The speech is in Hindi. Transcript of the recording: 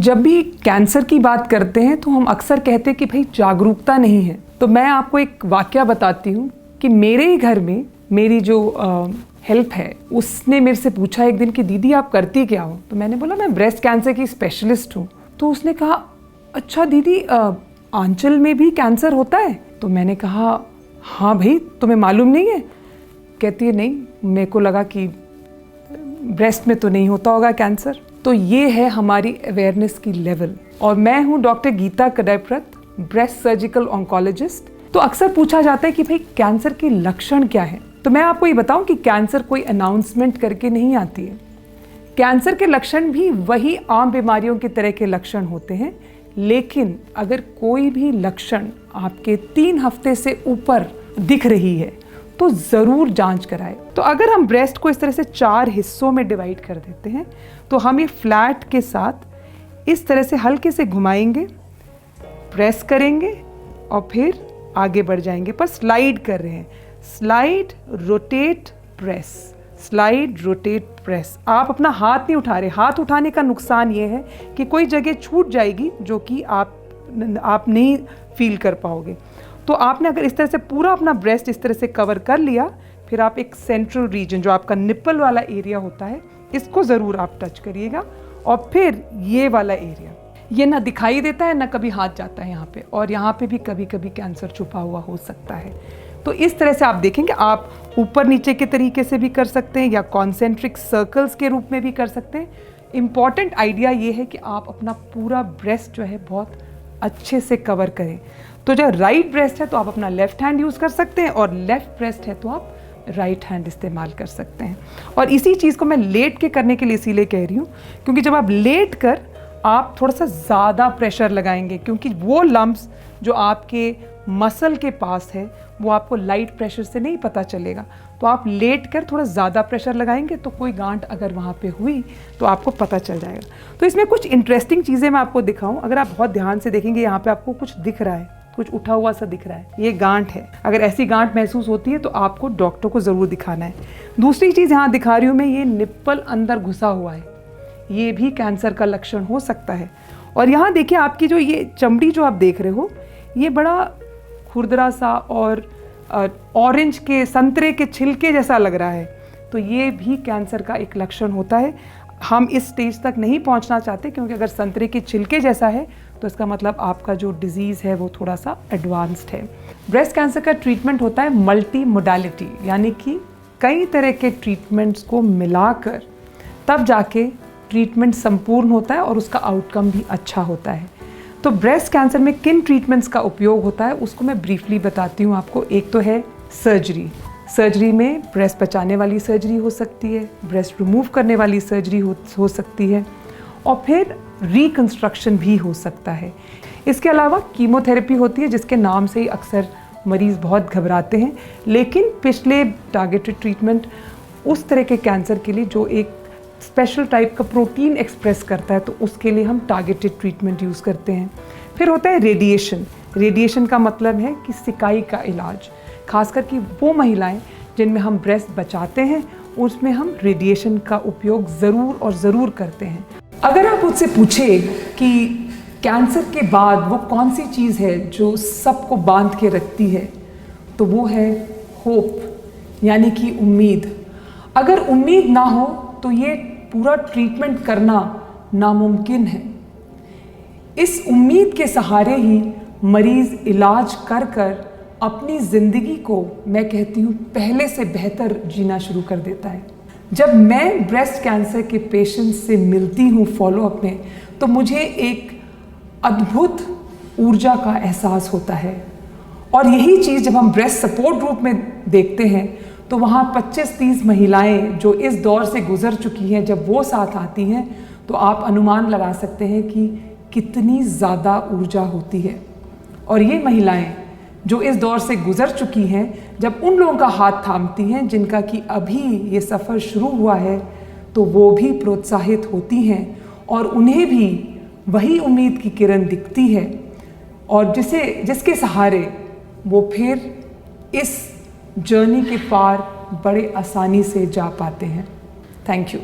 जब भी कैंसर की बात करते हैं तो हम अक्सर कहते हैं कि भाई जागरूकता नहीं है। तो मैं आपको एक वाकया बताती हूँ कि मेरे ही घर में मेरी जो हेल्प है उसने मेरे से पूछा एक दिन कि दीदी आप करती क्या हो। तो मैंने बोला मैं ब्रेस्ट कैंसर की स्पेशलिस्ट हूँ। तो उसने कहा अच्छा दीदी आंचल में भी कैंसर होता है? तो मैंने कहा हाँ भाई तुम्हें मालूम नहीं है? कहती है नहीं, मेरे को लगा कि ब्रेस्ट में तो नहीं होता होगा कैंसर। तो ये है हमारी अवेयरनेस की लेवल। और मैं हूँ doctor Geeta Kadayaprat, breast surgical oncologist. तो अक्सर पूछा जाता है कि भाई कैंसर के लक्षण क्या है। तो मैं आपको ये बताऊं कि कैंसर कोई अनाउंसमेंट करके नहीं आती है। कैंसर के लक्षण भी वही आम बीमारियों की तरह के लक्षण होते हैं, लेकिन अगर कोई भी लक्षण आपके 3 हफ्ते से ऊपर दिख रही है तो ज़रूर जांच कराएं। तो अगर हम ब्रेस्ट को इस तरह से 4 हिस्सों में डिवाइड कर देते हैं तो हम ये फ्लैट के साथ इस तरह से हल्के से घुमाएंगे, प्रेस करेंगे और फिर आगे बढ़ जाएंगे। पर स्लाइड कर रहे हैं, slide rotate press, slide rotate press. आप अपना हाथ नहीं उठा रहे। हाथ उठाने का नुकसान ये है कि कोई जगह छूट जाएगी जो कि आप नहीं फील कर पाओगे। तो आपने अगर इस तरह से पूरा अपना ब्रेस्ट इस तरह से कवर कर लिया, फिर आप एक सेंट्रल रीजन जो आपका निप्पल वाला एरिया होता है इसको ज़रूर आप टच करिएगा। और फिर ये वाला एरिया, ये ना दिखाई देता है ना कभी हाथ जाता है यहाँ पे, और यहाँ पे भी कभी कभी कैंसर छुपा हुआ हो सकता है। तो इस तरह से आप देखेंगे, आप ऊपर नीचे के तरीके से भी कर सकते हैं या कॉन्सेंट्रिक सर्कल्स के रूप में भी कर सकते हैं। इम्पॉर्टेंट आइडिया ये है कि आप अपना पूरा ब्रेस्ट जो है बहुत अच्छे से कवर करें। तो जो राइट ब्रेस्ट है तो आप अपना लेफ्ट हैंड यूज़ कर सकते हैं, और लेफ्ट ब्रेस्ट है तो आप राइट हैंड इस्तेमाल कर सकते हैं। और इसी चीज़ को मैं लेट के करने के लिए इसीलिए कह रही हूँ क्योंकि जब आप लेट कर आप थोड़ा सा ज़्यादा प्रेशर लगाएंगे, क्योंकि वो लम्ब्स जो आपके मसल के पास है वो आपको लाइट प्रेशर से नहीं पता चलेगा। तो आप लेट कर थोड़ा ज़्यादा प्रेशर लगाएंगे तो कोई गांठ अगर वहाँ पे हुई तो आपको पता चल जाएगा। तो इसमें कुछ इंटरेस्टिंग चीज़ें मैं आपको दिखाऊं। अगर आप बहुत ध्यान से देखेंगे यहाँ पे आपको कुछ दिख रहा है, कुछ उठा हुआ सा दिख रहा है, ये गांठ है। अगर ऐसी गांठ महसूस होती है तो आपको डॉक्टर को ज़रूर दिखाना है। दूसरी चीज़ यहाँ दिखा रही हूँ मैं, ये निप्पल अंदर घुसा हुआ है, ये भी कैंसर का लक्षण हो सकता है। और यहाँ देखिए आपकी जो ये चमड़ी जो आप देख रहे हो ये बड़ा खुरदरा सा और ऑरेंज के संतरे के छिलके जैसा लग रहा है, तो ये भी कैंसर का एक लक्षण होता है। हम इस स्टेज तक नहीं पहुंचना चाहते क्योंकि अगर संतरे के छिलके जैसा है तो इसका मतलब आपका जो डिजीज़ है वो थोड़ा सा एडवांस्ड है। ब्रेस्ट कैंसर का ट्रीटमेंट होता है मल्टी मोडालिटी, यानी कि कई तरह के ट्रीटमेंट्स को मिलाकर तब जाके ट्रीटमेंट संपूर्ण होता है और उसका आउटकम भी अच्छा होता है। तो ब्रेस्ट कैंसर में किन ट्रीटमेंट्स का उपयोग होता है उसको मैं ब्रीफली बताती हूँ आपको। एक तो है सर्जरी। सर्जरी में ब्रेस्ट बचाने वाली सर्जरी हो सकती है, ब्रेस्ट रिमूव करने वाली सर्जरी हो सकती है, और फिर रिकंस्ट्रक्शन भी हो सकता है। इसके अलावा कीमोथेरेपी होती है जिसके नाम से ही अक्सर मरीज़ बहुत घबराते हैं, लेकिन पिछले टारगेटेड ट्रीटमेंट उस तरह के कैंसर के लिए जो एक स्पेशल टाइप का प्रोटीन एक्सप्रेस करता है तो उसके लिए हम टारगेटेड ट्रीटमेंट यूज़ करते हैं। फिर होता है रेडिएशन। रेडिएशन का मतलब है कि सिकाई का इलाज, खासकर कि वो महिलाएं जिनमें हम ब्रेस्ट बचाते हैं उसमें हम रेडिएशन का उपयोग ज़रूर और ज़रूर करते हैं। अगर आप मुझसे पूछे कि कैंसर के बाद वो कौन सी चीज़ है जो सबको बांध के रखती है, तो वो है होप, यानी कि उम्मीद। अगर उम्मीद ना हो तो ये पूरा ट्रीटमेंट करना नामुमकिन है। इस उम्मीद के सहारे ही मरीज़ इलाज कर कर अपनी ज़िंदगी को, मैं कहती हूँ, पहले से बेहतर जीना शुरू कर देता है। जब मैं ब्रेस्ट कैंसर के पेशेंट्स से मिलती हूँ फॉलोअप में तो मुझे एक अद्भुत ऊर्जा का एहसास होता है। और यही चीज़ जब हम ब्रेस्ट सपोर्ट ग्रुप में देखते हैं तो वहाँ 25-30 महिलाएं जो इस दौर से गुजर चुकी हैं, जब वो साथ आती हैं तो आप अनुमान लगा सकते हैं कि कितनी ज़्यादा ऊर्जा होती है। और ये महिलाएं जो इस दौर से गुजर चुकी हैं, जब उन लोगों का हाथ थामती हैं जिनका कि अभी ये सफ़र शुरू हुआ है, तो वो भी प्रोत्साहित होती हैं और उन्हें भी वही उम्मीद की किरण दिखती है, और जिसके सहारे वो फिर इस जर्नी के पार बड़े आसानी से जा पाते हैं। Thank you.